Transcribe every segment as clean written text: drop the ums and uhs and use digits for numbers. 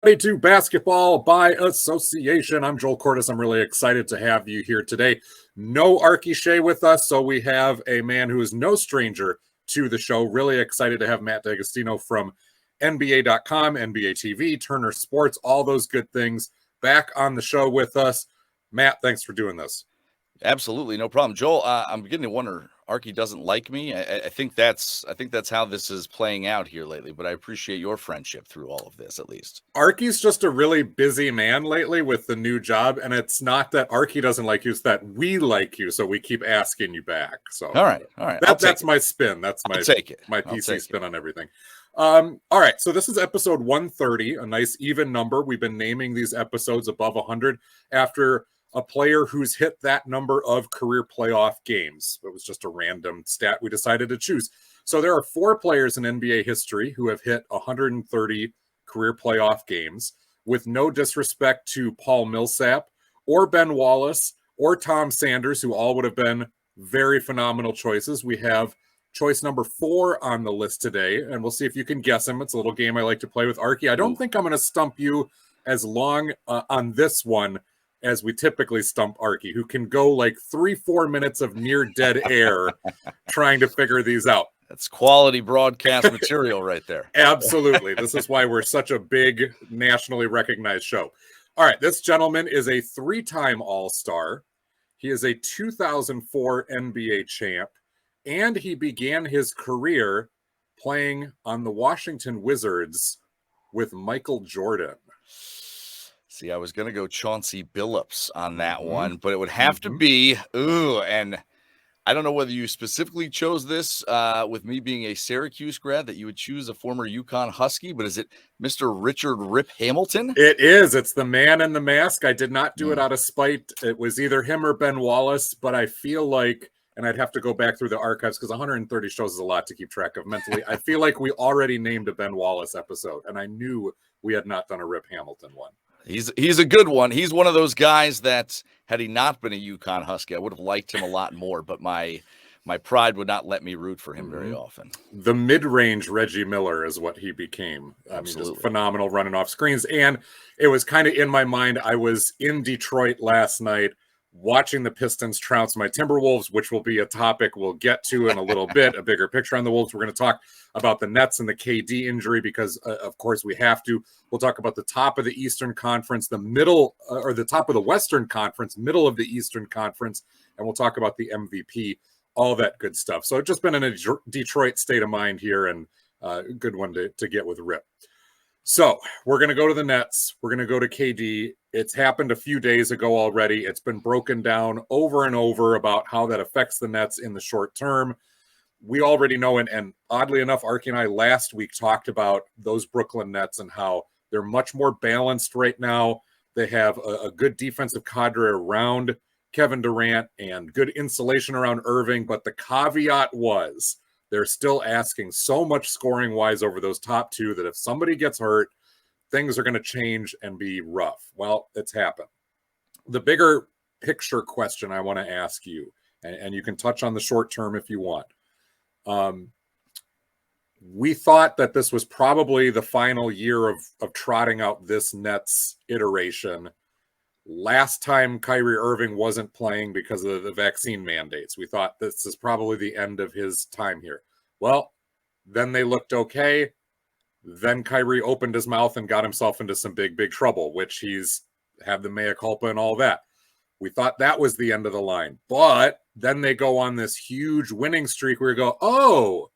To Basketball by Association. I'm Joel Cordes. I'm really excited to have you here today. No Archie Shea with us, so we have a man who is no stranger to the show. Really excited to have Matt Dagostino from NBA.com, NBA TV, Turner Sports, all those good things back on the show with us. Matt, thanks for doing this. Absolutely, no problem, Joel. I'm beginning to wonder, Archie doesn't like me. I think that's how this is playing out here lately. But I appreciate your friendship through all of this, at least. Archie's just a really busy man lately with the new job, and it's not that Archie doesn't like you; it's that we like you, so we keep asking you back. So, all right. That's my spin. That's my PC spin on everything. All right, so this is episode 130, a nice even number. We've been naming these episodes above 100 after a player who's hit that number of career playoff games. It was just a random stat we decided to choose. So there are 4 players in NBA history who have hit 130 career playoff games, with no disrespect to Paul Millsap or Ben Wallace or Tom Sanders, who all would have been very phenomenal choices. We have choice number 4 on the list today, and we'll see if you can guess him. It's a little game I like to play with Archie. I don't think I'm going to stump you as long on this one as we typically stump Archie, who can go like 3-4 minutes of near dead air trying to figure these out. That's quality broadcast material right there. Absolutely. This is why we're such a big nationally recognized show. All right. This gentleman is a 3-time All-Star. He is a 2004 NBA champ, and he began his career playing on the Washington Wizards with Michael Jordan. See, I was going to go Chauncey Billups on that one, but it would have to be, and I don't know whether you specifically chose this with me being a Syracuse grad, that you would choose a former UConn Husky, but is it Mr. Richard Rip Hamilton? It is. It's the man in the mask. I did not do it out of spite. It was either him or Ben Wallace, but I feel like, and I'd have to go back through the archives because 130 shows is a lot to keep track of mentally. I feel like we already named a Ben Wallace episode, and I knew we had not done a Rip Hamilton one. He's a good one. He's one of those guys that, had he not been a UConn Husky, I would have liked him a lot more, but my pride would not let me root for him very often. The mid-range Reggie Miller is what he became. Absolutely. I mean, just phenomenal running off screens. And it was kind of in my mind. I was in Detroit last night watching the Pistons trounce my Timberwolves, which will be a topic we'll get to in a little bit, a bigger picture on the Wolves. We're going to talk about the Nets and the KD injury because, of course, we have to. We'll talk about the top of the Eastern Conference, the middle, or the top of the Western Conference, middle of the Eastern Conference, and we'll talk about the MVP, all that good stuff. So it's just been in a Detroit state of mind here, and a good one to get with Rip. So we're going to go to the Nets. We're going to go to KD. It's happened a few days ago already. It's been broken down over and over about how that affects the Nets in the short term. We already know, and oddly enough, Archie and I last week talked about those Brooklyn Nets and how they're much more balanced right now. They have a good defensive cadre around Kevin Durant and good insulation around Irving, but the caveat was they're still asking so much scoring-wise over those top 2 that if somebody gets hurt, things are going to change and be rough. Well, it's happened. The bigger picture question I want to ask you, and you can touch on the short term if you want. We thought that this was probably the final year of trotting out this Nets iteration. Last time Kyrie Irving wasn't playing because of the vaccine mandates. We thought this is probably the end of his time here. Well, then they looked okay. Then Kyrie opened his mouth and got himself into some big, big trouble, which he's had the mea culpa and all that. We thought that was the end of the line. But then they go on this huge winning streak where you go, oh,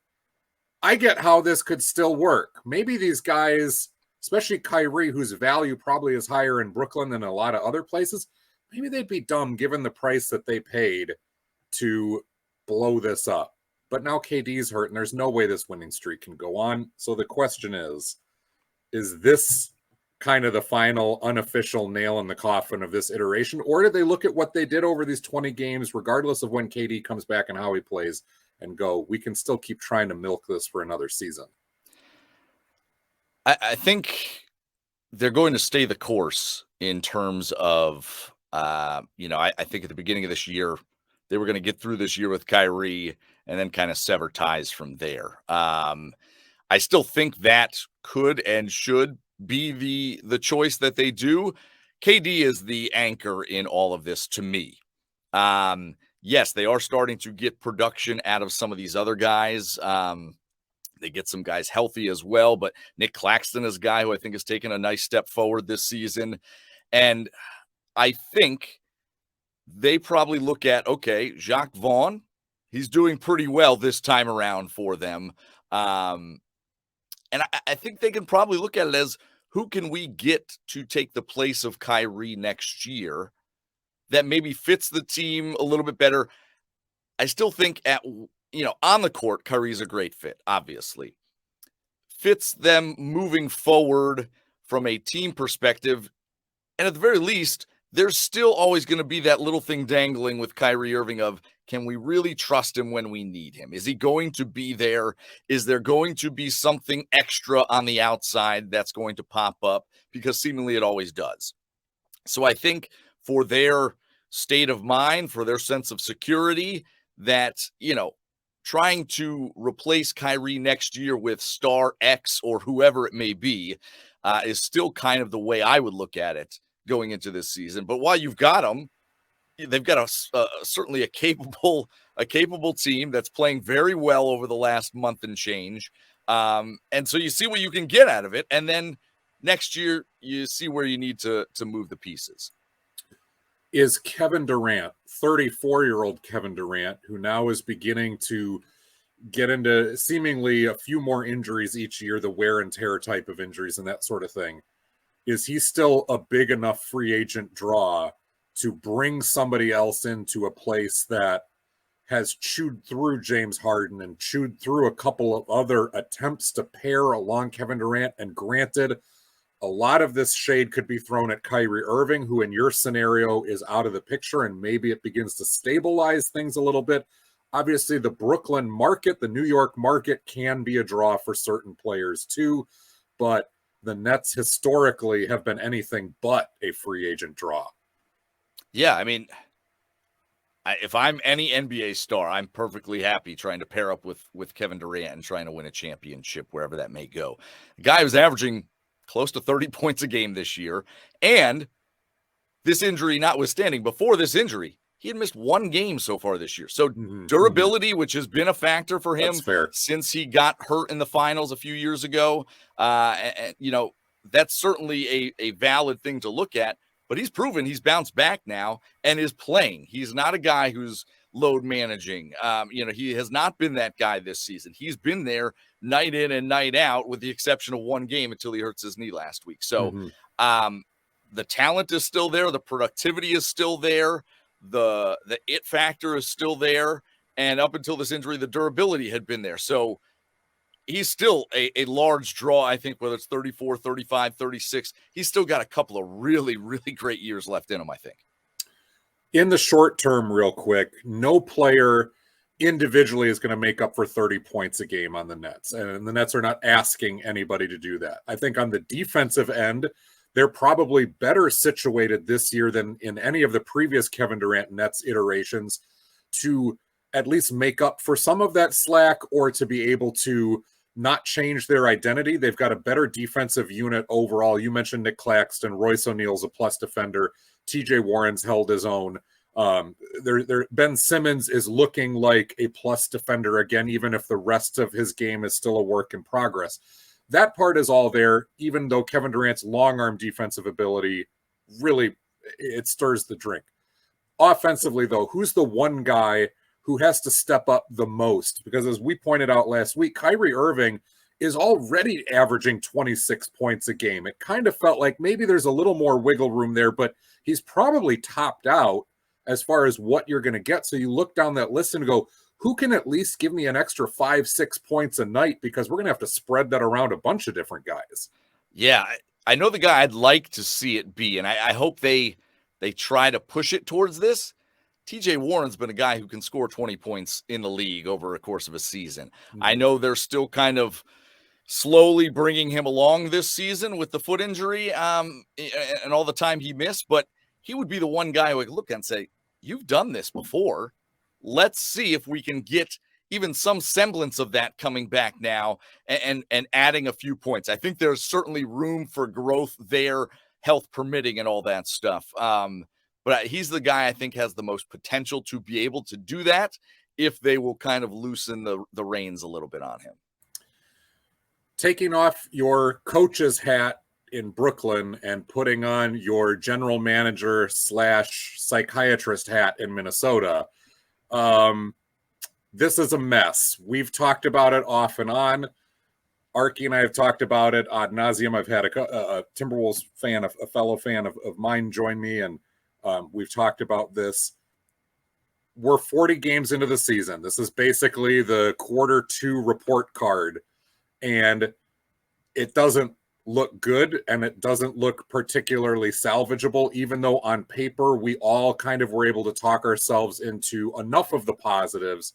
I get how this could still work. Maybe these guys, especially Kyrie, whose value probably is higher in Brooklyn than a lot of other places, maybe they'd be dumb given the price that they paid to blow this up. But now KD's hurt, and there's no way this winning streak can go on. So the question is this kind of the final unofficial nail in the coffin of this iteration? Or did they look at what they did over these 20 games, regardless of when KD comes back and how he plays, and go, we can still keep trying to milk this for another season? I think they're going to stay the course in terms of, I think at the beginning of this year, they were going to get through this year with Kyrie and then kind of sever ties from there. I still think that could and should be the choice that they do. KD is the anchor in all of this to me. Yes, they are starting to get production out of some of these other guys. They get some guys healthy as well, but Nick Claxton is a guy who I think has taken a nice step forward this season. And I think they probably look at, okay, Jacques Vaughn, he's doing pretty well this time around for them. And I think they can probably look at it as, who can we get to take the place of Kyrie next year that maybe fits the team a little bit better? I still think on the court, Kyrie's a great fit, obviously. Fits them moving forward from a team perspective. And at the very least, there's still always going to be that little thing dangling with Kyrie Irving of, can we really trust him when we need him? Is he going to be there? Is there going to be something extra on the outside that's going to pop up? Because seemingly it always does. So I think for their state of mind, for their sense of security, that, trying to replace Kyrie next year with star X or whoever it may be is still kind of the way I would look at it going into this season. But while you've got them, they've got certainly a capable team that's playing very well over the last month and change. And so you see what you can get out of it. And then next year, you see where you need to move the pieces. Is Kevin Durant, 34-year-old Kevin Durant, who now is beginning to get into seemingly a few more injuries each year, the wear and tear type of injuries and that sort of thing, is he still a big enough free agent draw to bring somebody else into a place that has chewed through James Harden and chewed through a couple of other attempts to pair along Kevin Durant? And granted, a lot of this shade could be thrown at Kyrie Irving, who in your scenario is out of the picture, and maybe it begins to stabilize things a little bit. Obviously, the Brooklyn market, the New York market can be a draw for certain players too, but the Nets historically have been anything but a free agent draw. Yeah, I mean, if I'm any NBA star, I'm perfectly happy trying to pair up with Kevin Durant and trying to win a championship, wherever that may go. The guy was averaging close to 30 points a game this year. And this injury notwithstanding, before this injury, he had missed one game so far this year. So durability, which has been a factor for him since he got hurt in the finals a few years ago. That's certainly a valid thing to look at. But he's proven he's bounced back now and is playing. He's not a guy who's load managing. He has not been that guy this season. He's been there night in and night out, with the exception of one game until he hurts his knee last week. So the talent is still there. The productivity is still there. The it factor is still there. And up until this injury, the durability had been there. So he's still a large draw, I think, whether it's 34, 35, 36. He's still got a couple of really, really great years left in him, I think. In the short term, real quick, no player individually is going to make up for 30 points a game on the Nets. And the Nets are not asking anybody to do that. I think on the defensive end, they're probably better situated this year than in any of the previous Kevin Durant Nets iterations to at least make up for some of that slack, or to be able to not change their identity. They've got a better defensive unit overall. You mentioned Nick Claxton. Royce O'Neal's a plus defender. TJ Warren's held his own. Ben Simmons is looking like a plus defender again, even if the rest of his game is still a work in progress. That part is all there, even though Kevin Durant's long arm defensive ability really, it stirs the drink. Offensively, though, who's the one guy who has to step up the most? Because as we pointed out last week, Kyrie Irving is already averaging 26 points a game. It kind of felt like maybe there's a little more wiggle room there, but he's probably topped out as far as what you're going to get. So you look down that list and go, who can at least give me an extra 5-6 points a night? Because we're going to have to spread that around a bunch of different guys. Yeah, I know the guy I'd like to see it be, and I hope they try to push it towards this. TJ Warren's been a guy who can score 20 points in the league over a course of a season. I know they're still kind of slowly bringing him along this season with the foot injury and all the time he missed, but he would be the one guy who would look and say, you've done this before. Let's see if we can get even some semblance of that coming back now and adding a few points. I think there's certainly room for growth there, health permitting and all that stuff. But he's the guy I think has the most potential to be able to do that if they will kind of loosen the reins a little bit on him. Taking off your coach's hat in Brooklyn and putting on your general manager / psychiatrist hat in Minnesota. This is a mess. We've talked about it off and on. Arky and I have talked about it ad nauseum. I've had a Timberwolves fan, a fellow fan of mine join me, and we've talked about this. We're 40 games into the season. This is basically the Q2 report card, and it doesn't look good, and it doesn't look particularly salvageable, even though on paper we all kind of were able to talk ourselves into enough of the positives.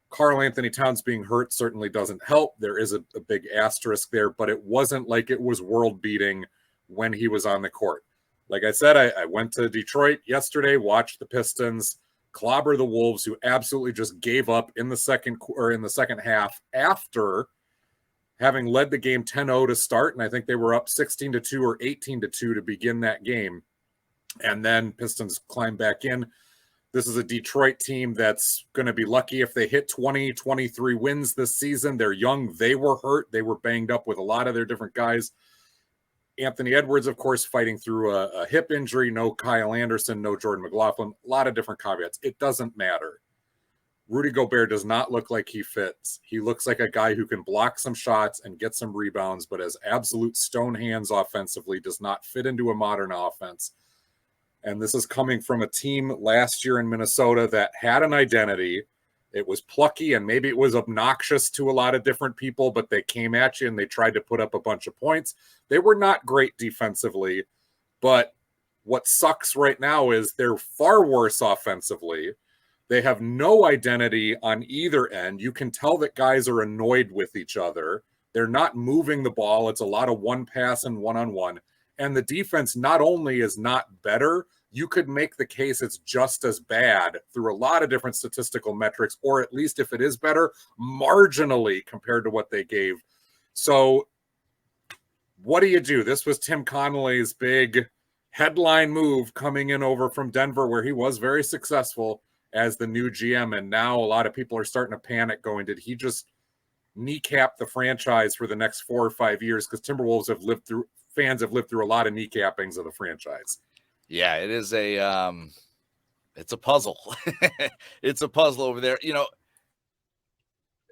Karl-Anthony Towns being hurt certainly doesn't help. There is a big asterisk there, but it wasn't like it was world-beating when he was on the court. Like I said, I went to Detroit yesterday, watched the Pistons clobber the Wolves, who absolutely just gave up in the second half after having led the game 10-0 to start, and I think they were up 16-2 or 18-2 to begin that game. And then Pistons climbed back in. This is a Detroit team that's going to be lucky if they hit 20, 23 wins this season. They're young. They were hurt. They were banged up with a lot of their different guys. Anthony Edwards, of course, fighting through a hip injury. No Kyle Anderson, no Jordan McLaughlin. A lot of different caveats. It doesn't matter. Rudy Gobert does not look like he fits. He looks like a guy who can block some shots and get some rebounds, but has absolute stone hands offensively, does not fit into a modern offense. And this is coming from a team last year in Minnesota that had an identity. It was plucky and maybe it was obnoxious to a lot of different people, but they came at you and they tried to put up a bunch of points. They were not great defensively, but what sucks right now is they're far worse offensively. They have no identity on either end. You can tell that guys are annoyed with each other. They're not moving the ball. It's a lot of one pass and one-on-one. And the defense not only is not better, you could make the case it's just as bad through a lot of different statistical metrics, or at least if it is better, marginally compared to what they gave. So what do you do? This was Tim Connolly's big headline move coming in over from Denver, where he was very successful as the new GM. And now a lot of people are starting to panic going, did he just kneecap the franchise for the next 4 or 5 years? Because fans have lived through a lot of kneecappings of the franchise. Yeah, it is it's a puzzle. It's a puzzle over there. You know,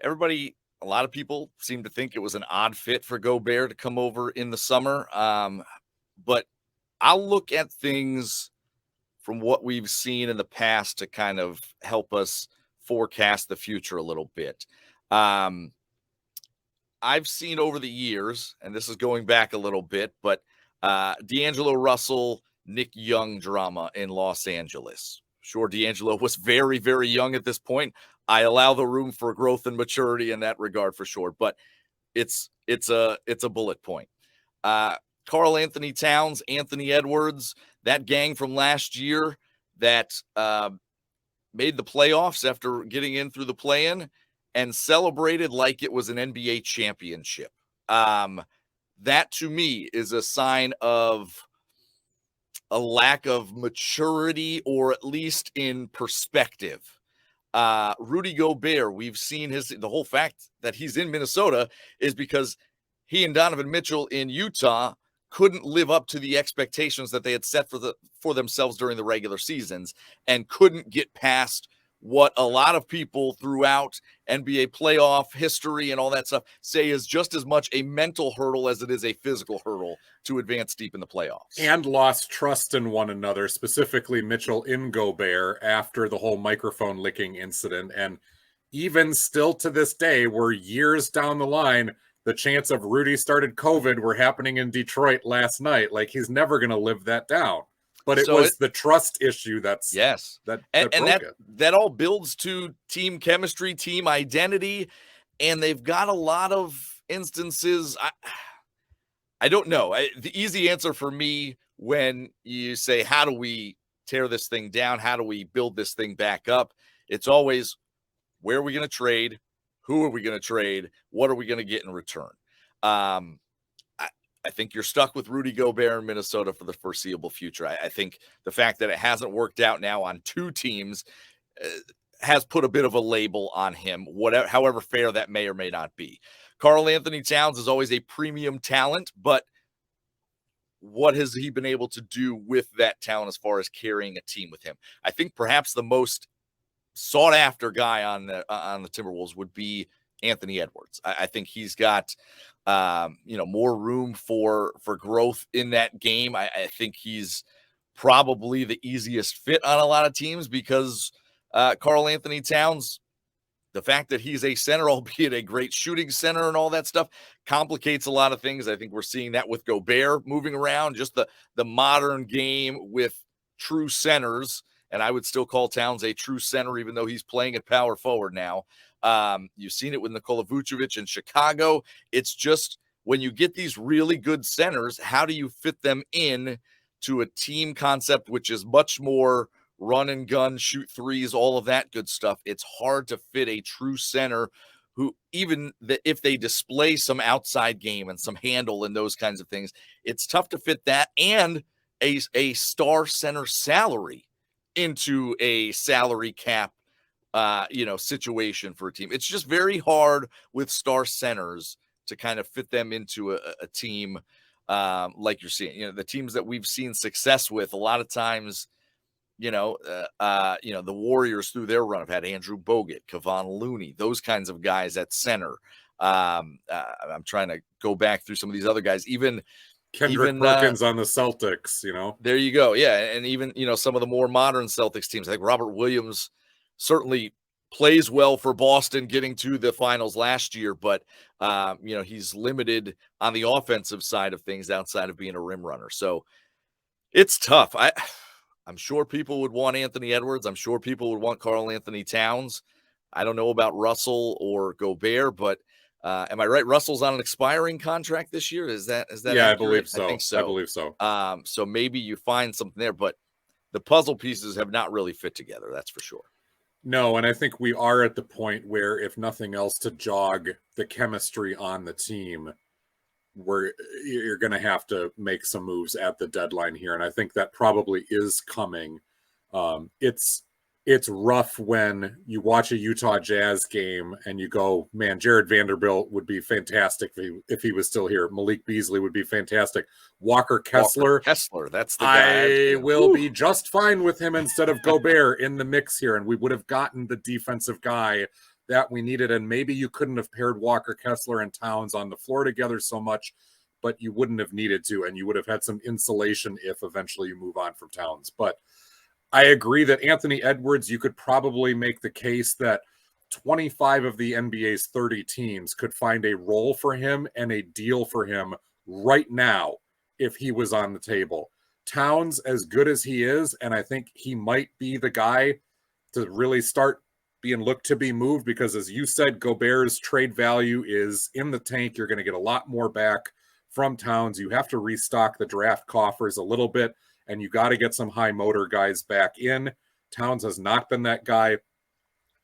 a lot of people seem to think it was an odd fit for Gobert to come over in the summer. But I'll look at things from what we've seen in the past to kind of help us forecast the future a little bit. I've seen over the years, and this is going back a little bit, but D'Angelo Russell, Nick Young drama in Los Angeles. Sure, D'Angelo was very, very young at this point. I allow the room for growth and maturity in that regard for sure, but it's a bullet point. Karl-Anthony Towns, Anthony Edwards, that gang from last year that made the playoffs after getting in through the play-in and celebrated like it was an NBA championship. That to me is a sign of a lack of maturity, or at least in perspective. Rudy Gobert, we've seen the whole fact that he's in Minnesota is because he and Donovan Mitchell in Utah couldn't live up to the expectations that they had set for themselves during the regular seasons, and couldn't get past what a lot of people throughout NBA playoff history and all that stuff say is just as much a mental hurdle as it is a physical hurdle to advance deep in the playoffs. And lost trust in one another, specifically Mitchell in Gobert after the whole microphone licking incident. And even still to this day, we're years down the line, the chance of Rudy started COVID were happening in Detroit last night. Like, he's never going to live that down. But it was the trust issue that all builds to team chemistry, team identity, and they've got a lot of instances. I don't know. The easy answer for me when you say, how do we tear this thing down? How do we build this thing back up? It's always, where are we going to trade? Who are we going to trade? What are we going to get in return? I think you're stuck with Rudy Gobert in Minnesota for the foreseeable future. I think the fact that it hasn't worked out now on two teams has put a bit of a label on him, whatever, however fair that may or may not be. Karl Anthony Towns is always a premium talent, but what has he been able to do with that talent as far as carrying a team with him? I think perhaps the most sought after guy on the Timberwolves would be Anthony Edwards. I think he's got more room for growth in that game. I think he's probably the easiest fit on a lot of teams because Karl Anthony Towns, the fact that he's a center, albeit a great shooting center and all that stuff, complicates a lot of things. I think we're seeing that with Gobert moving around, just the modern game with true centers. And I would still call Towns a true center, even though he's playing at power forward now. You've seen it with Nikola Vucevic in Chicago. It's just when you get these really good centers, how do you fit them in to a team concept, which is much more run and gun, shoot threes, all of that good stuff? It's hard to fit a true center who, even if they display some outside game and some handle and those kinds of things, it's tough to fit that and a star center salary into a salary cap situation for a team. It's just very hard with star centers to kind of fit them into a team like you're seeing. The teams that we've seen success with, a lot of times, the Warriors through their run have had Andrew Bogut, Kevon Looney, those kinds of guys at center. I'm trying to go back through some of these other guys, even Kendrick Perkins on the Celtics, There you go. Yeah. And even, some of the more modern Celtics teams, like Robert Williams certainly plays well for Boston getting to the finals last year, but, he's limited on the offensive side of things outside of being a rim runner. So it's tough. I'm sure people would want Anthony Edwards. I'm sure people would want Karl Anthony Towns. I don't know about Russell or Gobert, but am I right? Russell's on an expiring contract this year. Is that yeah, accurate? I believe so. I think so. I believe so. So maybe you find something there, but the puzzle pieces have not really fit together. That's for sure. No, and I think we are at the point where, if nothing else, to jog the chemistry on the team, where you're going to have to make some moves at the deadline here. And I think that probably is coming. It's rough when you watch a Utah Jazz game and you go, man, Jared Vanderbilt would be fantastic if he was still here. Malik Beasley would be fantastic. Walker Kessler, that's the guy. I will be just fine with him instead of Gobert in the mix here. And we would have gotten the defensive guy that we needed. And maybe you couldn't have paired Walker Kessler and Towns on the floor together so much, but you wouldn't have needed to. And you would have had some insulation if eventually you move on from Towns. But I agree that Anthony Edwards, you could probably make the case that 25 of the NBA's 30 teams could find a role for him and a deal for him right now if he was on the table. Towns, as good as he is, and I think he might be the guy to really start being looked to be moved, because as you said, Gobert's trade value is in the tank. You're going to get a lot more back from Towns. You have to restock the draft coffers a little bit, and you got to get some high motor guys back in. Towns has not been that guy.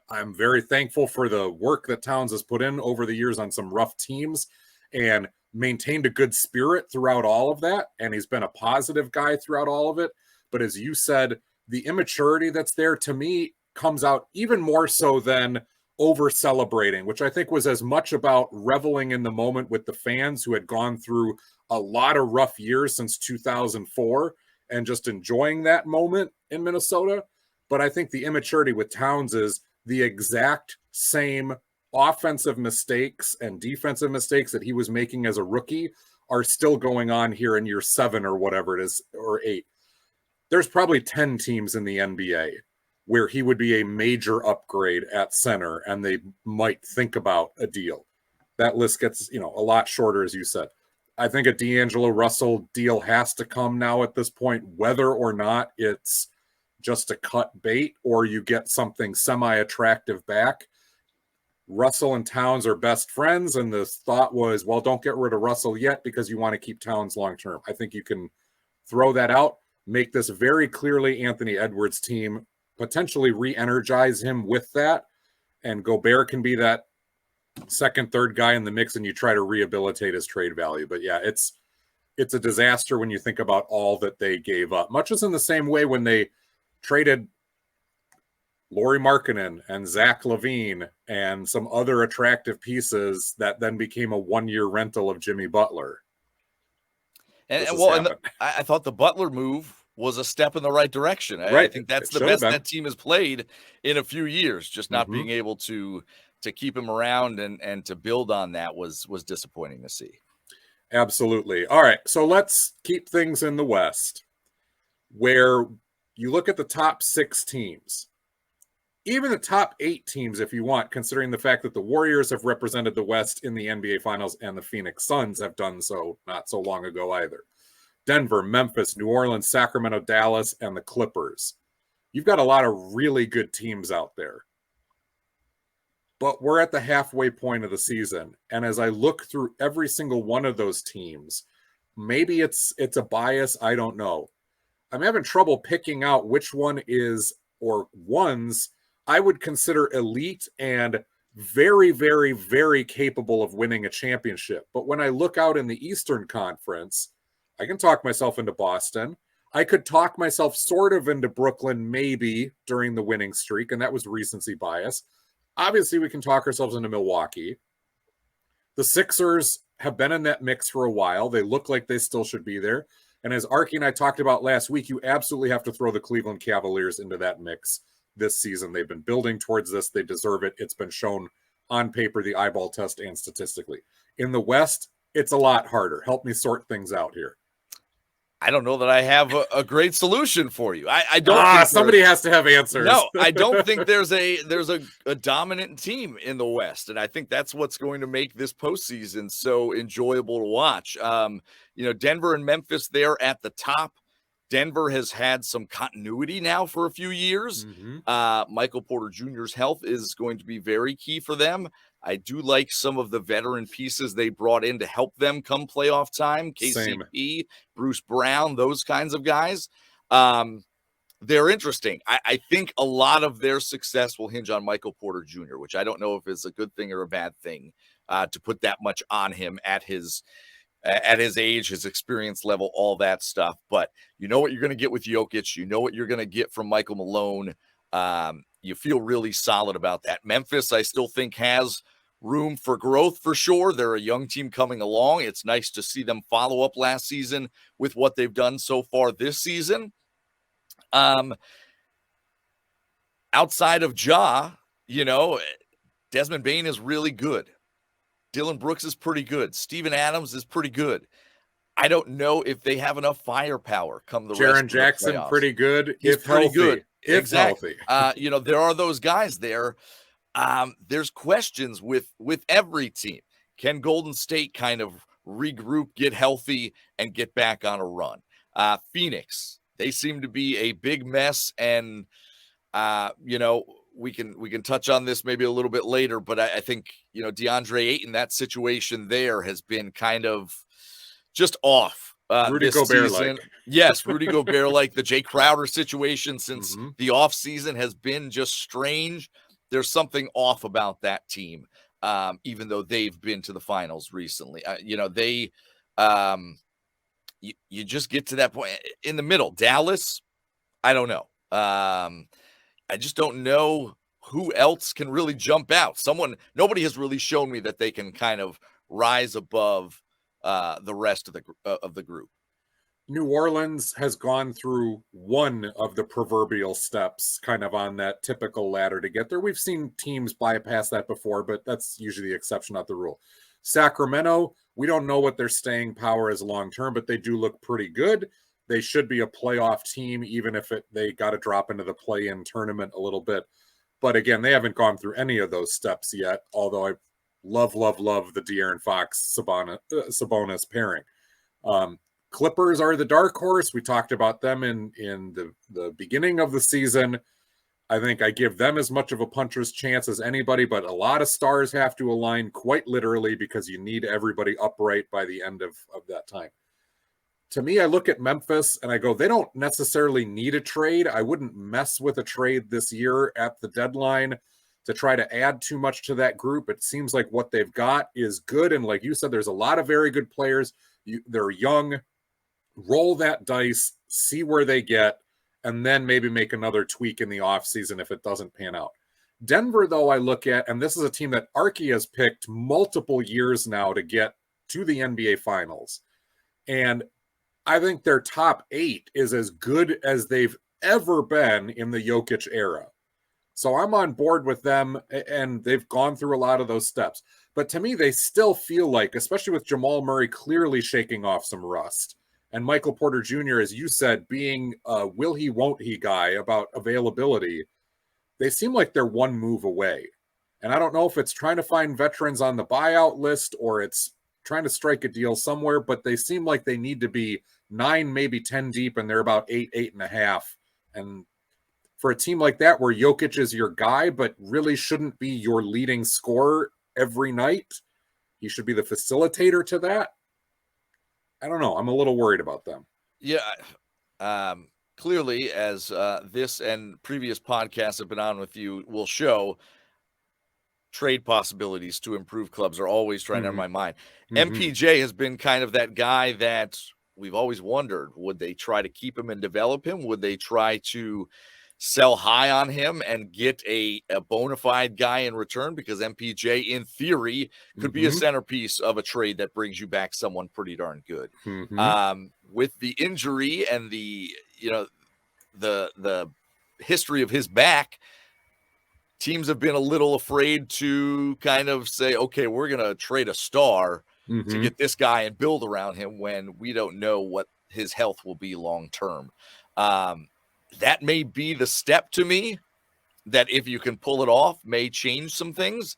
I'm very thankful for the work that Towns has put in over the years on some rough teams and maintained a good spirit throughout all of that. And he's been a positive guy throughout all of it. But as you said, the immaturity that's there, to me, comes out even more so than over celebrating, which I think was as much about reveling in the moment with the fans who had gone through a lot of rough years since 2004 and just enjoying that moment in Minnesota. But I think the immaturity with Towns is the exact same offensive mistakes and defensive mistakes that he was making as a rookie are still going on here in year 7 or whatever it is, or 8. There's probably 10 teams in the NBA where he would be a major upgrade at center and they might think about a deal. That list gets, a lot shorter, as you said. I think a D'Angelo Russell deal has to come now at this point, whether or not it's just a cut bait or you get something semi-attractive back. Russell and Towns are best friends, and the thought was, well, don't get rid of Russell yet because you want to keep Towns long-term. I think you can throw that out, make this very clearly Anthony Edwards' team, potentially re-energize him with that, and Gobert can be that second, third guy in the mix, and you try to rehabilitate his trade value. But yeah, it's a disaster when you think about all that they gave up. Much as in the same way when they traded Lauri Markkanen and Zach LaVine and some other attractive pieces that then became a one-year rental of Jimmy Butler. And I thought the Butler move was a step in the right direction. Right. I think that's the best that team has played in a few years. Just not being able to keep him around and to build on that was disappointing to see. Absolutely. All right, so let's keep things in the West, where you look at the top 6 teams. Even the top 8 teams, if you want, considering the fact that the Warriors have represented the West in the NBA Finals and the Phoenix Suns have done so not so long ago either. Denver, Memphis, New Orleans, Sacramento, Dallas, and the Clippers. You've got a lot of really good teams out there. But we're at the halfway point of the season. And as I look through every single one of those teams, maybe it's a bias, I don't know. I'm having trouble picking out which one is, or ones I would consider elite and very, very, very capable of winning a championship. But when I look out in the Eastern Conference, I can talk myself into Boston. I could talk myself sort of into Brooklyn, maybe during the winning streak, and that was recency bias. Obviously, we can talk ourselves into Milwaukee. The Sixers have been in that mix for a while. They look like they still should be there. And as Arky and I talked about last week, you absolutely have to throw the Cleveland Cavaliers into that mix this season. They've been building towards this. They deserve it. It's been shown on paper, the eyeball test, and statistically. In the West, it's a lot harder. Help me sort things out here. I don't know that I have a great solution for you. I don't think somebody has to have answers. No, I don't think there's a dominant team in the West. And I think that's what's going to make this postseason so enjoyable to watch. Denver and Memphis, they're at the top. Denver has had some continuity now for a few years. Michael Porter Jr.'s health is going to be very key for them. I do like some of the veteran pieces they brought in to help them come playoff time. KCP, Bruce Brown, those kinds of guys. They're interesting. I think a lot of their success will hinge on Michael Porter Jr., which I don't know if it's a good thing or a bad thing to put that much on him at his age, his experience level, all that stuff. But you know what you're going to get with Jokic. You know what you're going to get from Michael Malone. You feel really solid about that. Memphis, I still think, has room for growth for sure. They're a young team coming along. It's nice to see them follow up last season with what they've done so far this season. Outside of Ja, Desmond Bane is really good. Dylan Brooks is pretty good. Steven Adams is pretty good. I don't know if they have enough firepower come the rest of the playoffs. Jaren Jackson, pretty good. He's pretty good. Exactly. There are those guys there. There's questions with every team. Can Golden State kind of regroup, get healthy, and get back on a run? Phoenix, they seem to be a big mess, and we can touch on this maybe a little bit later, but I think DeAndre Ayton, that situation there has been kind of just off. Rudy Gobert like. Yes, Rudy Gobert like. The Jay Crowder situation since the off season has been just strange. There's something off about that team, even though they've been to the finals recently. You just get to that point in the middle. Dallas, I don't know. I just don't know who else can really jump out. Nobody has really shown me that they can kind of rise above the rest of the group. New Orleans has gone through one of the proverbial steps kind of on that typical ladder to get there. We've seen teams bypass that before, but that's usually the exception, not the rule. Sacramento, we don't know what their staying power is long-term, but they do look pretty good. They should be a playoff team, even if they got to drop into the play-in tournament a little bit. But again, they haven't gone through any of those steps yet, although I love the De'Aaron Fox Sabonis pairing. Clippers are the dark horse. We talked about them in the beginning of the season. I think I give them as much of a puncher's chance as anybody, but a lot of stars have to align quite literally because you need everybody upright by the end of that time. To me, I look at Memphis and I go, they don't necessarily need a trade. I wouldn't mess with a trade this year at the deadline to try to add too much to that group. It seems like what they've got is good. And like you said, there's a lot of very good players. They're young. Roll that dice, see where they get, and then maybe make another tweak in the offseason if it doesn't pan out. Denver, though, I look at, and this is a team that Archie has picked multiple years now to get to the NBA Finals. And I think their top 8 is as good as they've ever been in the Jokic era. So I'm on board with them, and they've gone through a lot of those steps. But to me, they still feel like, especially with Jamal Murray clearly shaking off some rust, and Michael Porter Jr., as you said, being a will he, won't he guy about availability, they seem like they're one move away. And I don't know if it's trying to find veterans on the buyout list or it's trying to strike a deal somewhere, but they seem like they need to be 9, maybe 10 deep, and they're about 8, 8.5. And for a team like that, where Jokic is your guy, but really shouldn't be your leading scorer every night, he should be the facilitator to that. I don't know. I'm a little worried about them. Yeah. Clearly, as this and previous podcasts have been on with you will show, trade possibilities to improve clubs are always trying to my mind. MPJ has been kind of that guy that we've always wondered, would they try to keep him and develop him? Would they try to sell high on him and get a bona fide guy in return? Because MPJ, in theory, could be a centerpiece of a trade that brings you back someone pretty darn good. With the injury and the history of his back, teams have been a little afraid to kind of say, okay, we're going to trade a star to get this guy and build around him when we don't know what his health will be long term. That may be the step, to me, that if you can pull it off, may change some things.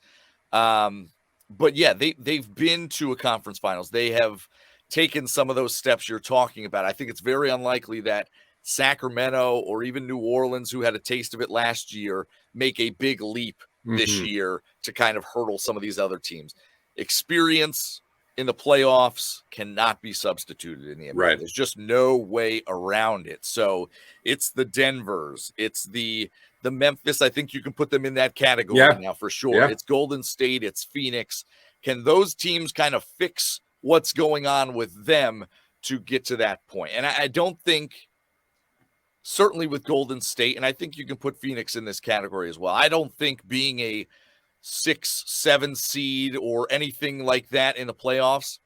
But yeah, they've been to a conference finals. They have taken some of those steps you're talking about. I think it's very unlikely that Sacramento or even New Orleans, who had a taste of it last year, make a big leap this year to kind of hurdle some of these other teams. Experience in the playoffs cannot be substituted in the NBA. Right. There's just no way around it. So it's the Denvers, it's the Memphis. I think you can put them in that category now for sure. It's Golden State, it's Phoenix. Can those teams kind of fix what's going on with them to get to that point? And I don't think, certainly with Golden State, and I think you can put Phoenix in this category as well, I don't think being a 6-7 seed or anything like that in the playoffs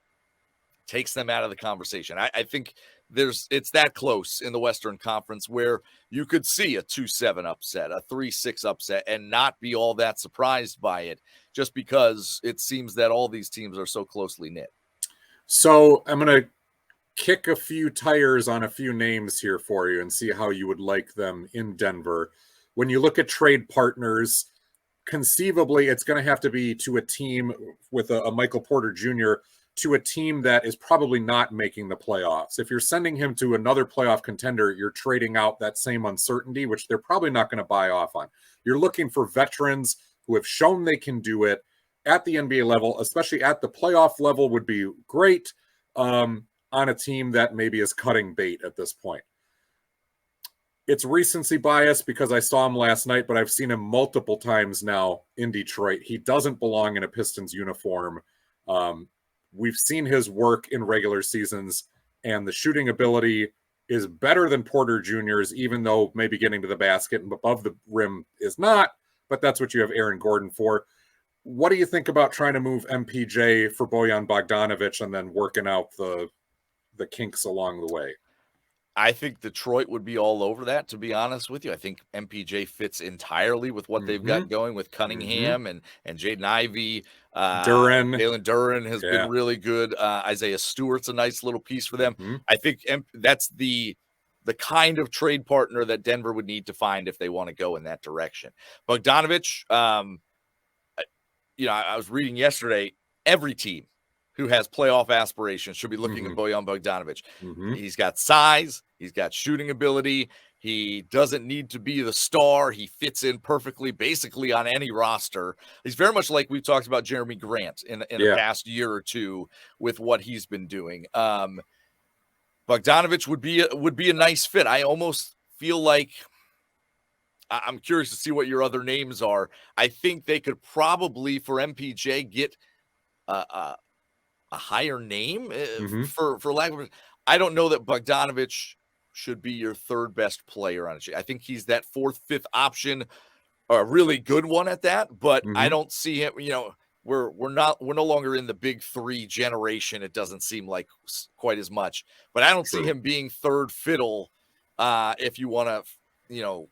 takes them out of the conversation. I think it's that close in the Western Conference where you could see a 2-7 upset, a 3-6 upset, and not be all that surprised by it, just because it seems that all these teams are so closely knit. So I'm going to kick a few tires on a few names here for you and see how you would like them in Denver. When you look at trade partners, conceivably it's going to have to be to a team with a Michael Porter Jr., to a team that is probably not making the playoffs. If you're sending him to another playoff contender, you're trading out that same uncertainty, which they're probably not going to buy off on. You're looking for veterans who have shown they can do it at the NBA level, especially at the playoff level would be great, on a team that maybe is cutting bait at this point. It's recency bias because I saw him last night, but I've seen him multiple times now in Detroit. He doesn't belong in a Pistons uniform. We've seen his work in regular seasons, and the shooting ability is better than Porter Jr.'s, even though maybe getting to the basket and above the rim is not, but that's what you have Aaron Gordon for. What do you think about trying to move MPJ for Bojan Bogdanovic and then working out the kinks along the way? I think Detroit would be all over that, to be honest with you. I think MPJ fits entirely with what they've got going with Cunningham and Jaden Ivey. Jalen Duren has been really good. Isaiah Stewart's a nice little piece for them. I think that's the kind of trade partner that Denver would need to find if they want to go in that direction. Bogdanovic, I was reading yesterday, every team who has playoff aspirations should be looking at Bojan Bogdanovic. He's got size. He's got shooting ability. He doesn't need to be the star. He fits in perfectly, basically, on any roster. He's very much like we've talked about Jeremy Grant in the past year or two with what he's been doing. Bogdanovic would be a nice fit. I almost feel like I'm curious to see what your other names are. I think they could probably, for MPJ, get a higher name for lack of. I don't know that Bogdanovich should be your third best player on it. I think he's that fourth, fifth option, a really good one at that. But I don't see him. We're no longer in the big three generation. It doesn't seem like quite as much. But I don't see him being third fiddle. If you want to,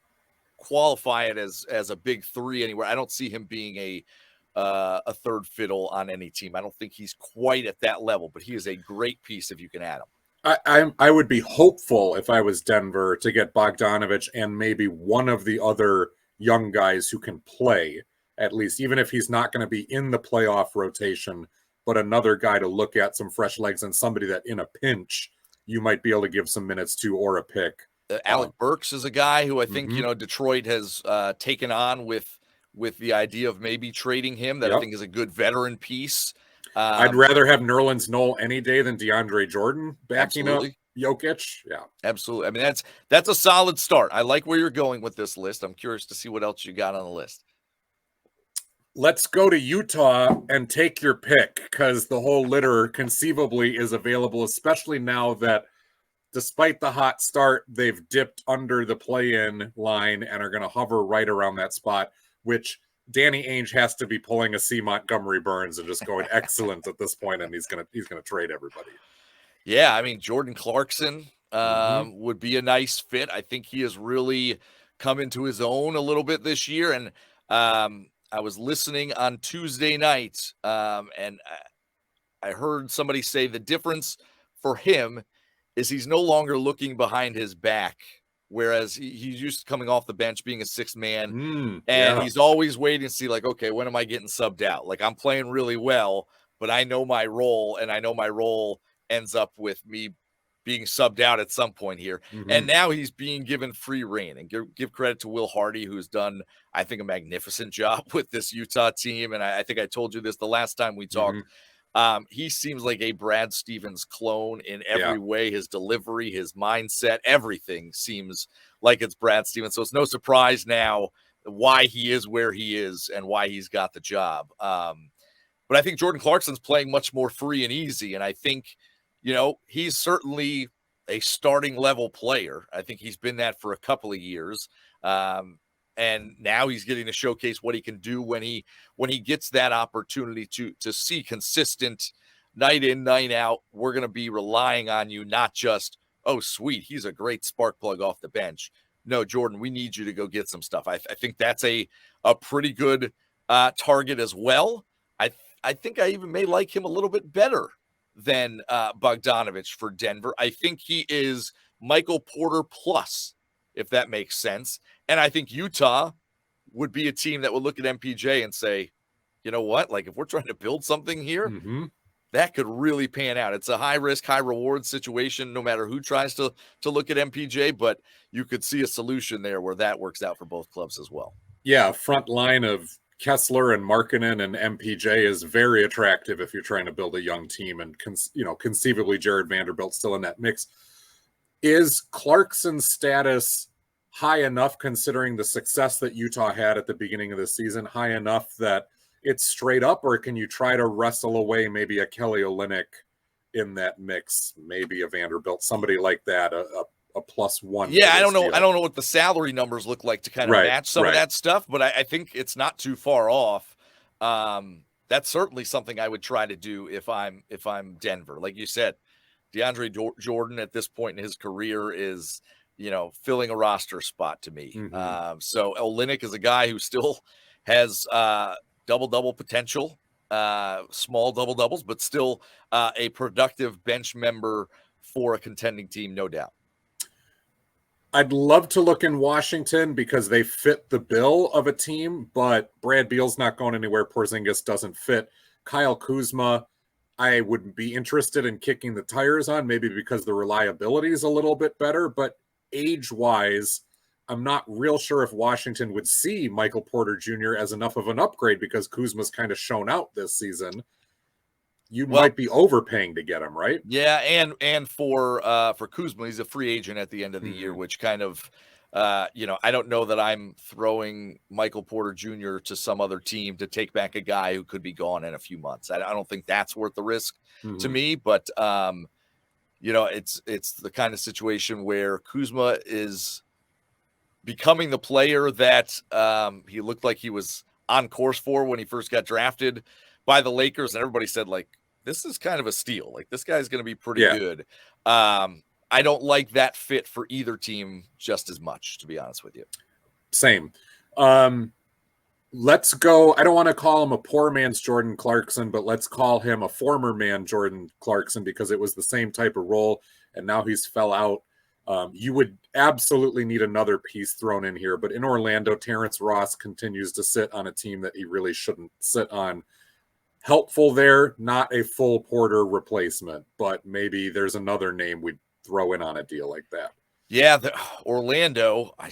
qualify it as a big three anywhere. I don't see him being a third fiddle on any team. I don't think he's quite at that level, but he is a great piece if you can add him. I would be hopeful if I was Denver to get Bogdanovich and maybe one of the other young guys who can play, at least, even if he's not going to be in the playoff rotation, but another guy to look at, some fresh legs, and somebody that in a pinch you might be able to give some minutes to or a pick. Alec Burks is a guy who I think, Detroit has taken on with the idea of maybe trading him, that I think is a good veteran piece. I'd rather have Nerlens Noel any day than DeAndre Jordan backing up Jokic. Yeah, absolutely. I mean, that's a solid start. I like where you're going with this list. I'm curious to see what else you got on the list. Let's go to Utah and take your pick, because the whole litter conceivably is available, especially now that despite the hot start, they've dipped under the play-in line and are going to hover right around that spot, which Danny Ainge has to be pulling a C. Montgomery Burns and just going excellent at this point, and he's gonna trade everybody. Yeah, I mean, Jordan Clarkson would be a nice fit. I think he has really come into his own a little bit this year, and I was listening on Tuesday night, and I heard somebody say the difference for him is he's no longer looking behind his back, whereas he's used to coming off the bench, being a sixth man, and he's always waiting to see, like, okay, when am I getting subbed out? Like, I'm playing really well, but I know my role, and I know my role ends up with me being subbed out at some point here. And now he's being given free reign, and give credit to Will Hardy, who's done, I think, a magnificent job with this Utah team. And I think I told you this the last time we talked. He seems like a Brad Stevens clone in every way. His delivery, his mindset, everything seems like it's Brad Stevens. So it's no surprise now why he is where he is and why he's got the job. But I think Jordan Clarkson's playing much more free and easy. And I think, he's certainly a starting level player. I think he's been that for a couple of years. And now he's getting to showcase what he can do when he gets that opportunity to see consistent night in, night out. We're going to be relying on you, not just, oh, sweet, he's a great spark plug off the bench. No, Jordan, we need you to go get some stuff. I think that's a pretty good target as well. I think I even may like him a little bit better than Bogdanovich for Denver. I think he is Michael Porter plus, if that makes sense. And I think Utah would be a team that would look at MPJ and say, you know what? Like, if we're trying to build something here, that could really pan out. It's a high risk, high reward situation, no matter who tries to look at MPJ, but you could see a solution there where that works out for both clubs as well. Yeah, front line of Kessler and Markkanen and MPJ is very attractive if you're trying to build a young team, and conceivably Jared Vanderbilt still in that mix. Is Clarkson's status high enough, considering the success that Utah had at the beginning of the season, high enough that it's straight up, or can you try to wrestle away maybe a Kelly Olynyk in that mix, maybe a Vanderbilt, somebody like that, a +1? Yeah, I don't know. I don't know what the salary numbers look like to kind of match some of that stuff, but I think it's not too far off. That's certainly something I would try to do if I'm Denver. Like you said, DeAndre Jordan at this point in his career is, filling a roster spot to me. So Olynyk is a guy who still has double-double potential, small double-doubles, but still a productive bench member for a contending team, no doubt. I'd love to look in Washington because they fit the bill of a team, but Brad Beal's not going anywhere. Porzingis doesn't fit. Kyle Kuzma, I would be interested in kicking the tires on, maybe because the reliability is a little bit better, but age-wise, I'm not real sure if Washington would see Michael Porter Jr. as enough of an upgrade, because Kuzma's kind of shown out this season. You might be overpaying to get him, right? Yeah, and for Kuzma, he's a free agent at the end of the year, which kind of I don't know that I'm throwing Michael Porter Jr. to some other team to take back a guy who could be gone in a few months. I don't think that's worth the risk to me, but it's the kind of situation where Kuzma is becoming the player that he looked like he was on course for when he first got drafted by the Lakers, and everybody said, like, this is kind of a steal. Like, this guy's going to be pretty good. I don't like that fit for either team just as much, to be honest with you. Same. Let's go. I don't want to call him a poor man's Jordan Clarkson, but let's call him a former man Jordan Clarkson, because it was the same type of role, and now he's fell out. You would absolutely need another piece thrown in here, but in Orlando, Terrence Ross continues to sit on a team that he really shouldn't sit on. Helpful there, not a full Porter replacement, but maybe there's another name we'd throw in on a deal like that. Yeah, Orlando, I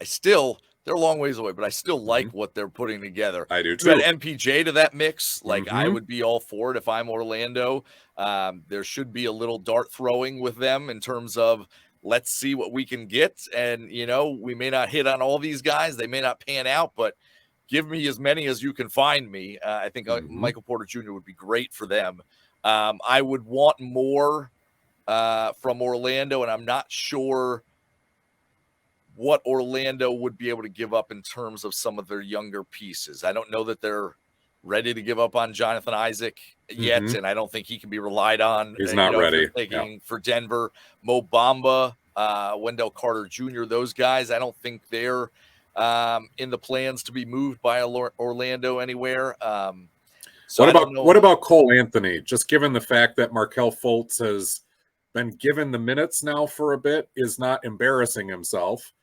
still they're a long ways away, but I still like what they're putting together. I do too. You add MPJ to that mix, like I would be all for it if I'm Orlando. There should be a little dart throwing with them in terms of, let's see what we can get. And, we may not hit on all these guys. They may not pan out, but give me as many as you can find me. I think Michael Porter Jr. would be great for them. I would want more from Orlando, and I'm not sure what Orlando would be able to give up in terms of some of their younger pieces. I don't know that they're ready to give up on Jonathan Isaac yet, and I don't think he can be relied on. He's not ready. For Denver, Mo Bamba, Wendell Carter Jr., those guys, I don't think they're in the plans to be moved by Orlando anywhere. What about Cole Anthony? Just given the fact that Markelle Fultz has been given the minutes now for a bit, is not embarrassing himself.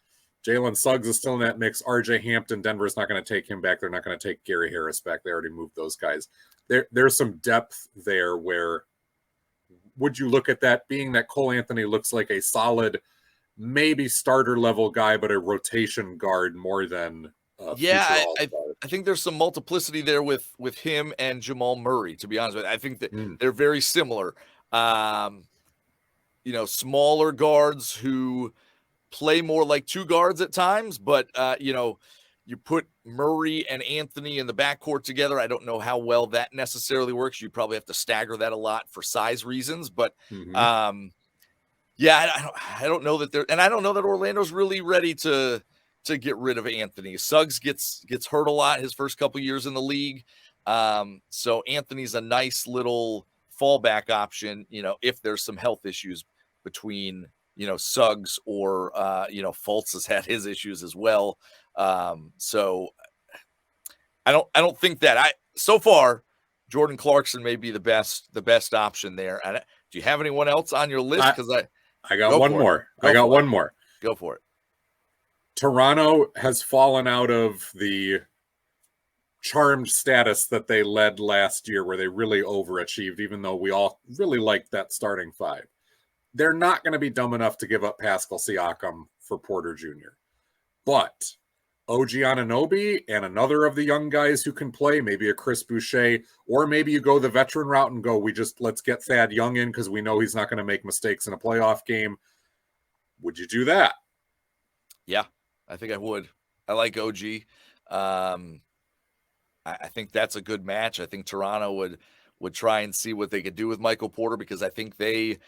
Jalen Suggs is still in that mix. RJ Hampton, Denver's not going to take him back. They're not going to take Gary Harris back. They already moved those guys. There's some depth there where would you look at that, being that Cole Anthony looks like a solid, maybe starter level guy, but a rotation guard more than I think there's some multiplicity there with him and Jamal Murray, to be honest with you. I think that they're very similar. Smaller guards who play more like two guards at times, but you put Murray and Anthony in the backcourt together. I don't know how well that necessarily works. You probably have to stagger that a lot for size reasons, but I don't know that and I don't know that Orlando's really ready to get rid of Anthony. Suggs gets hurt a lot his first couple years in the league. So Anthony's a nice little fallback option, if there's some health issues between, Suggs or, Fultz has had his issues as well. So I don't think that so far, Jordan Clarkson may be the best option there. Do you have anyone else on your list? Because I got one more. One more. Go for it. Toronto has fallen out of the charmed status that they led last year, where they really overachieved, even though we all really liked that starting five. They're not going to be dumb enough to give up Pascal Siakam for Porter Jr. But OG Anunoby and another of the young guys who can play, maybe a Chris Boucher, or maybe you go the veteran route and go, let's get Thad Young in because we know he's not going to make mistakes in a playoff game. Would you do that? Yeah, I think I would. I like OG. I think that's a good match. I think Toronto would try and see what they could do with Michael Porter, because I think they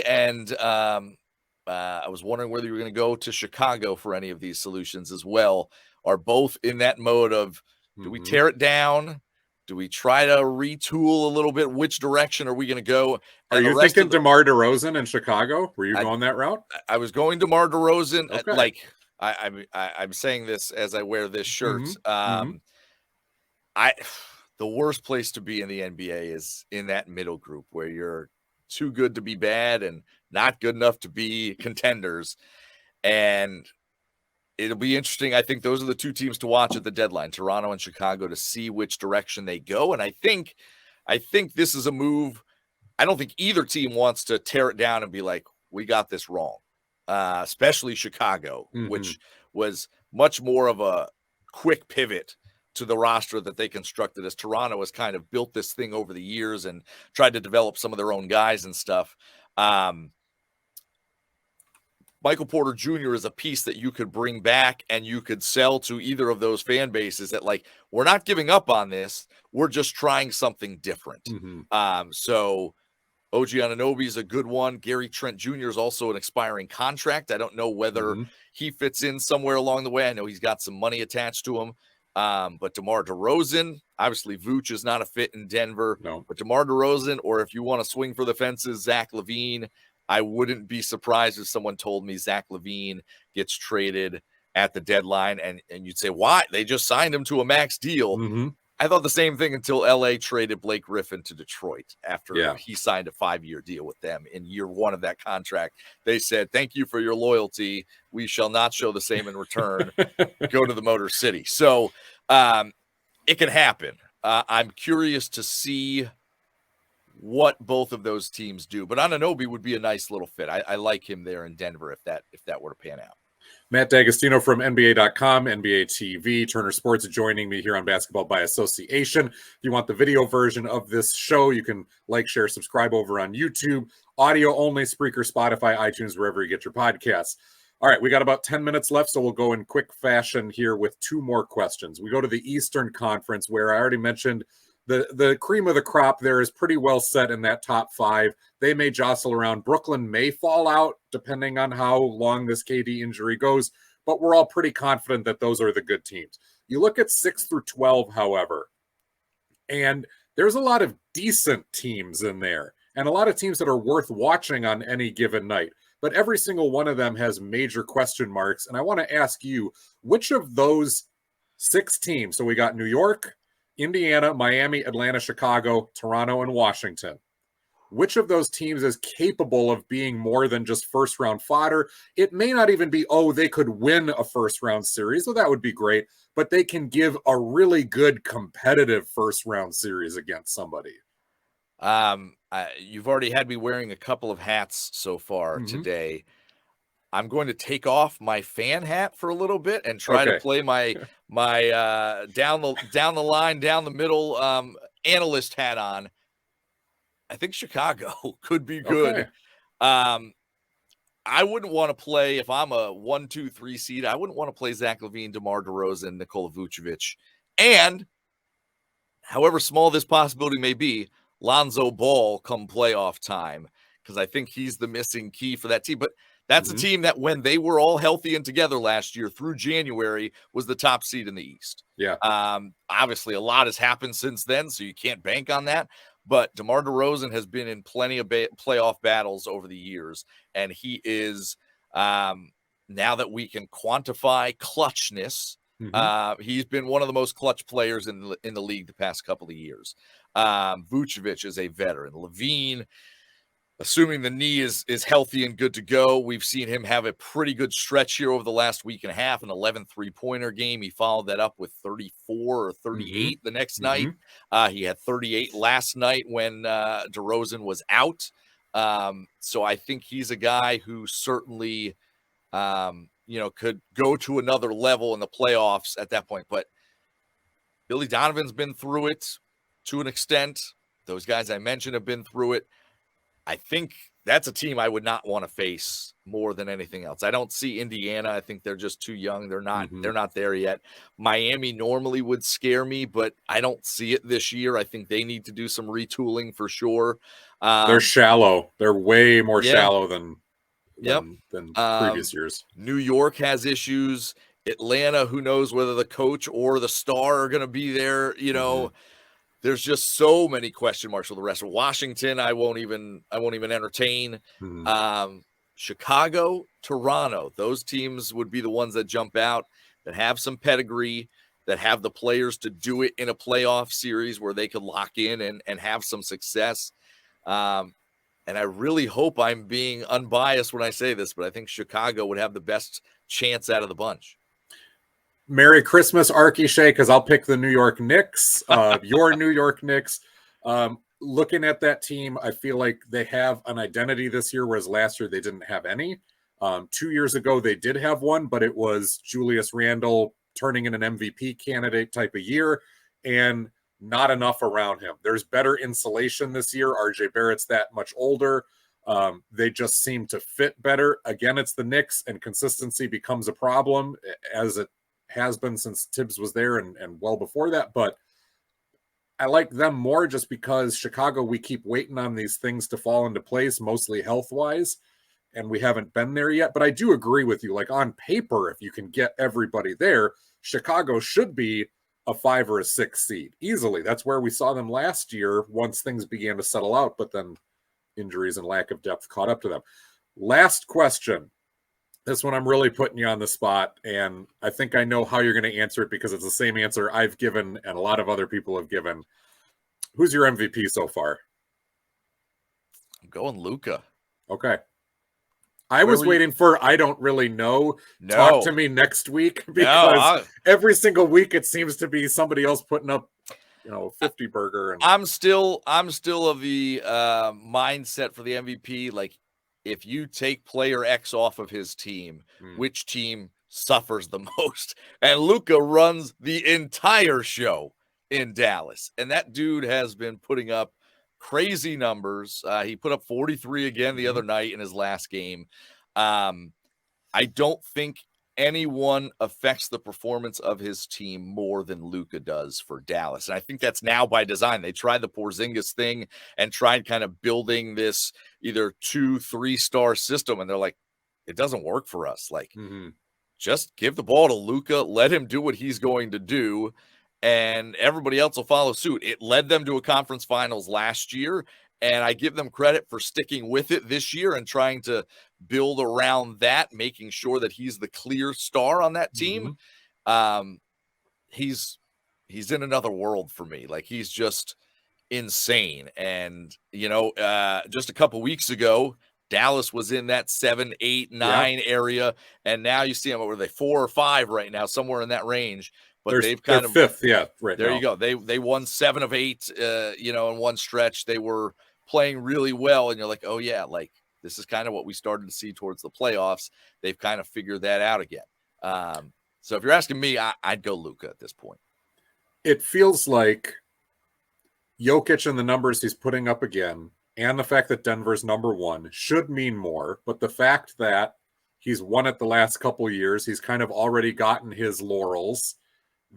and I was wondering whether you were going to go to Chicago for any of these solutions as well, are both in that mode of, do we tear it down? Do we try to retool a little bit? Which direction are we going to go? And are you thinking DeMar DeRozan in Chicago? Were you going that route? I was going DeMar DeRozan. Okay. I'm saying this as I wear this shirt. The worst place to be in the NBA is in that middle group where you're too good to be bad and not good enough to be contenders. And it'll be interesting. I think those are the two teams to watch at the deadline, Toronto and Chicago, to see which direction they go. And I think this is a move. I don't think either team wants to tear it down and be like, we got this wrong, especially Chicago, which was much more of a quick pivot to the roster that they constructed, as Toronto has kind of built this thing over the years and tried to develop some of their own guys and stuff. Michael Porter Jr. is a piece that you could bring back and you could sell to either of those fan bases that, like, we're not giving up on this. We're just trying something different. So OG Anunoby is a good one. Gary Trent Jr. is also an expiring contract. I don't know whether he fits in somewhere along the way. I know he's got some money attached to him. But DeMar DeRozan, obviously Vooch is not a fit in Denver. No. But DeMar DeRozan, or if you want to swing for the fences, Zach LaVine, I wouldn't be surprised if someone told me Zach LaVine gets traded at the deadline. And you'd say, why? They just signed him to a max deal. I thought the same thing until LA traded Blake Griffin to Detroit after he signed a 5-year deal with them in year 1 of that contract. They said, thank you for your loyalty. We shall not show the same in return. Go to the Motor City. So it can happen. I'm curious to see what both of those teams do. But Anunoby would be a nice little fit. I like him there in Denver if that were to pan out. Matt Dagostino from NBA.com, NBA TV, Turner Sports joining me here on Basketball by Association. If you want the video version of this show, you can like, share, subscribe over on YouTube. Audio only, Spreaker, Spotify, iTunes, wherever you get your podcasts. All right, we got about 10 minutes left, so we'll go in quick fashion here with 2 more questions. We go to the Eastern Conference, where I already mentioned the cream of the crop there is pretty well set in that top 5. They may jostle around. Brooklyn may fall out depending on how long this KD injury goes, but we're all pretty confident that those are the good teams. You look at 6 through 12, however, and there's a lot of decent teams in there and a lot of teams that are worth watching on any given night, but every single one of them has major question marks. And I want to ask you, which of those 6 teams, so we got New York, Indiana, Miami, Atlanta, Chicago, Toronto, and Washington, which of those teams is capable of being more than just first-round fodder? It may not even be, they could win a first-round series, so that would be great, but they can give a really good competitive first-round series against somebody. You've already had me wearing a couple of hats so far today. I'm going to take off my fan hat for a little bit and try to play my down the line, down the middle analyst hat on. I think Chicago could be good. I wouldn't want to play, if I'm a 1, 2, 3 seed, I wouldn't want to play Zach LaVine, DeMar DeRozan, Nikola Vucevic, and however small this possibility may be, Lonzo Ball come playoff time, because I think he's the missing key for that team. But that's a team that, when they were all healthy and together last year through January, was the top seed in the East. Obviously, a lot has happened since then, so you can't bank on that. But DeMar DeRozan has been in plenty of playoff battles over the years, and he is, now that we can quantify clutchness, he's been one of the most clutch players in the league the past couple of years. Vucevic is a veteran. LaVine, assuming the knee is healthy and good to go, we've seen him have a pretty good stretch here over the last week and a half, an 11 three-pointer game. He followed that up with 34 or 38 the next night. He had 38 last night when DeRozan was out. So I think he's a guy who certainly, could go to another level in the playoffs at that point. But Billy Donovan's been through it to an extent. Those guys I mentioned have been through it. I think that's a team I would not want to face more than anything else. I don't see Indiana. I think they're just too young. They're not there yet. Miami normally would scare me, but I don't see it this year. I think they need to do some retooling for sure. They're shallow. They're way more shallow than previous years. New York has issues. Atlanta, who knows whether the coach or the star are going to be there, There's just so many question marks for the rest of Washington. I won't even entertain. Chicago, Toronto, those teams would be the ones that jump out, that have some pedigree, that have the players to do it in a playoff series where they could lock in and have some success. And I really hope I'm being unbiased when I say this, but I think Chicago would have the best chance out of the bunch. Merry Christmas, Archie Shea, because I'll pick the New York Knicks, your New York Knicks. Looking at that team, I feel like they have an identity this year, whereas last year they didn't have any. 2 years ago, they did have one, but it was Julius Randle turning in an MVP candidate type of year, and not enough around him. There's better insulation this year. RJ Barrett's that much older. They just seem to fit better. Again, it's the Knicks, and consistency becomes a problem, as it has been since Tibbs was there and well before that. But I like them more just because Chicago, we keep waiting on these things to fall into place, mostly health-wise, and we haven't been there yet. But I do agree with you. Like, on paper, if you can get everybody there, Chicago should be a 5 or a 6 seed easily. That's where we saw them last year once things began to settle out, but then injuries and lack of depth caught up to them. Last question. This one I'm really putting you on the spot, and I think I know how you're going to answer it because it's the same answer I've given and a lot of other people have given. Who's your MVP so far? I'm going Luka. Okay. I was waiting for I don't really know. No. Talk to me next week, because every single week it seems to be somebody else putting up 50 burger. And I'm still of the mindset for the MVP. Like, if you take player X off of his team, which team suffers the most? And Luka runs the entire show in Dallas. And that dude has been putting up crazy numbers. He put up 43 again the other night in his last game. I don't think anyone affects the performance of his team more than Luka does for Dallas. And I think that's now by design. They tried the Porzingis thing and tried kind of building this either 2-3 star system. And they're like, it doesn't work for us. Like, just give the ball to Luka, let him do what he's going to do, and everybody else will follow suit. It led them to a conference finals last year, and I give them credit for sticking with it this year and trying to build around that, making sure that he's the clear star on that team. He's in another world for me. Like, he's just insane. And, just a couple weeks ago, Dallas was in that 7, 8, 9 area. And now you see them, what were they, 4 or 5 right now, somewhere in that range. But they've kind of fifth. Yeah. Right. There you go. They won 7 of 8, in one stretch. They were playing really well. And you're like, oh yeah, like, this is kind of what we started to see towards the playoffs. They've kind of figured that out again. So if you're asking me, I'd go Luka at this point. It feels like Jokic and the numbers he's putting up again, and the fact that Denver's number 1 should mean more. But the fact that he's won it the last couple of years, he's kind of already gotten his laurels.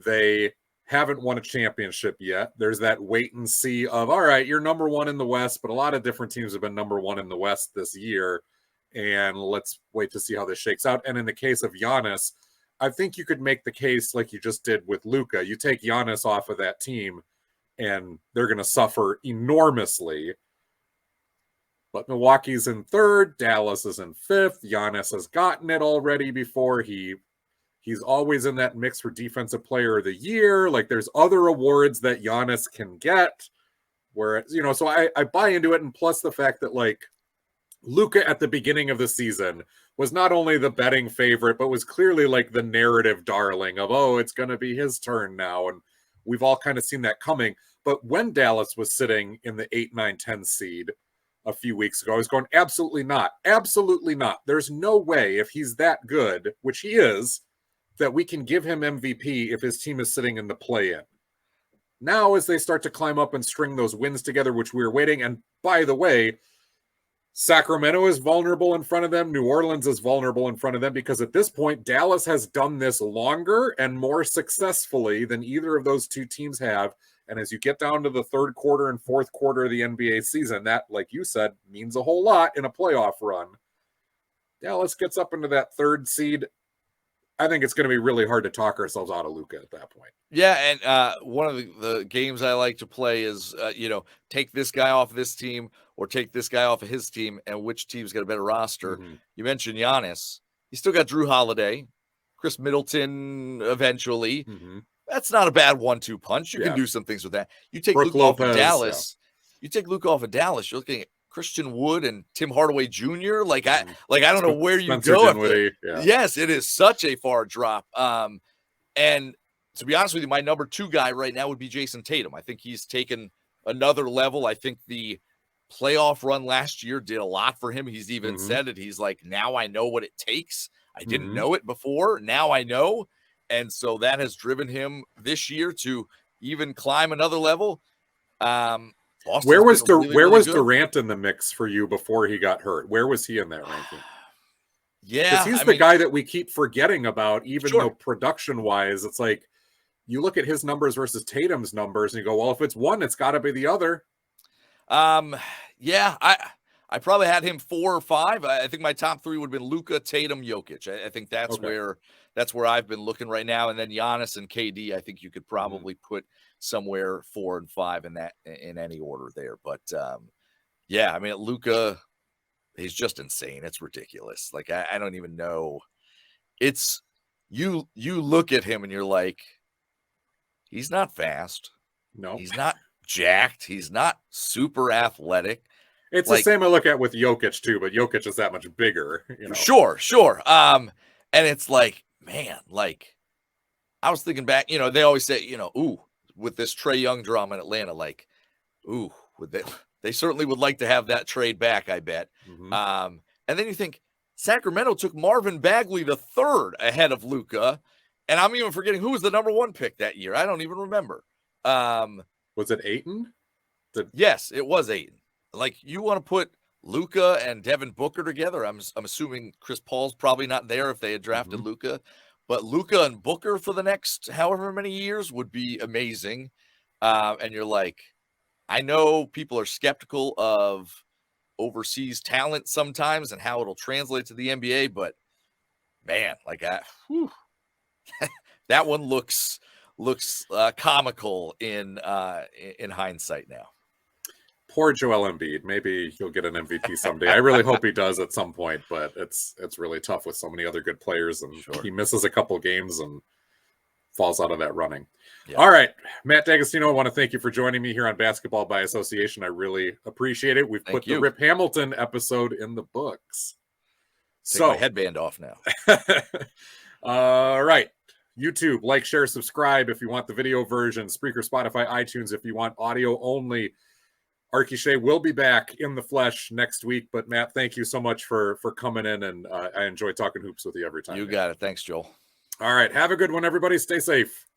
They haven't won a championship yet. There's that wait and see of, all right, you're number 1 in the West, but a lot of different teams have been number 1 in the West this year. And let's wait to see how this shakes out. And in the case of Giannis, I think you could make the case like you just did with Luka. You take Giannis off of that team and they're going to suffer enormously. But Milwaukee's in 3rd. Dallas is in 5th. Giannis has gotten it already before. He's always in that mix for Defensive Player of the Year. Like, there's other awards that Giannis can get. Whereas, so I buy into it. And plus the fact that, like, Luka at the beginning of the season was not only the betting favorite, but was clearly like the narrative darling of, oh, it's going to be his turn now. And we've all kind of seen that coming. But when Dallas was sitting in the 8, 9, 10 seed a few weeks ago, I was going, absolutely not. Absolutely not. There's no way, if he's that good, which he is, that we can give him MVP if his team is sitting in the play-in. Now, as they start to climb up and string those wins together, which we were waiting, and by the way, Sacramento is vulnerable in front of them. New Orleans is vulnerable in front of them, because at this point, Dallas has done this longer and more successfully than either of those two teams have. And as you get down to the 3rd quarter and 4th quarter of the NBA season, that, like you said, means a whole lot in a playoff run. Dallas gets up into that 3rd seed. I think it's going to be really hard to talk ourselves out of Luka at that point. Yeah, and one of the games I like to play is, take this guy off this team or take this guy off of his team, and which team's got a better roster. You mentioned Giannis. You still got Drew Holiday, Chris Middleton eventually. That's not a bad 1-2 punch. You can do some things with that. You take Luka off of Dallas. You take Luka off of Dallas, you're looking at Christian Wood and Tim Hardaway Jr. I don't know where you go. Yes, it is such a far drop. And to be honest with you, my number 2 guy right now would be Jason Tatum. I think he's taken another level. I think the playoff run last year did a lot for him. He's even said it. He's like, now I know what it takes. I didn't know it before. Now I know. And so that has driven him this year to even climb another level. Where was really good. Durant in the mix for you before he got hurt? Where was he in that ranking? Yeah, because he's the guy that we keep forgetting about, even Sure. though production-wise, it's like you look at his numbers versus Tatum's numbers, and you go, well, if it's one, it's got to be the other. Yeah, I probably had him 4 or 5. I think my top 3 would have been Luka, Tatum, Jokic. I think that's where I've been looking right now. And then Giannis and KD, I think you could probably put somewhere 4 and 5 in any order there. But yeah, I mean, Luka, he's just insane. It's ridiculous. Like I don't even know. It's you look at him and you're like, he's not fast. No, he's not jacked. He's not super athletic. It's the same I look at with Jokic too, but Jokic is that much bigger. You know? Sure. And it's like, man, like I was thinking back, they always say, ooh, with this Trae Young drama in Atlanta, like, ooh, they certainly would like to have that trade back, I bet. And then you think Sacramento took Marvin Bagley the third ahead of Luka, and I'm even forgetting who was the number 1 pick that year. I don't even remember. Was it Ayton? Yes, it was Ayton. Like, you want to put Luka and Devin Booker together? I'm assuming Chris Paul's probably not there if they had drafted Luka, but Luka and Booker for the next however many years would be amazing. And you're like, I know people are skeptical of overseas talent sometimes and how it'll translate to the NBA, but man, like that one looks comical in hindsight now. Poor Joel Embiid. Maybe he'll get an MVP someday. I really hope he does at some point, but it's really tough with so many other good players, and he misses a couple games and falls out of that running. Yeah. All right, Matt Dagostino, I want to thank you for joining me here on Basketball by Association. I really appreciate it. We've put the Rip Hamilton episode in the books. Take my headband off now. All right. YouTube, like, share, subscribe if you want the video version. Spreaker, Spotify, iTunes if you want audio only. Archie Shea will be back in the flesh next week. But Matt, thank you so much for coming in, and I enjoy talking hoops with you every time. You got it. Thanks, Joel. All right. Have a good one, everybody. Stay safe.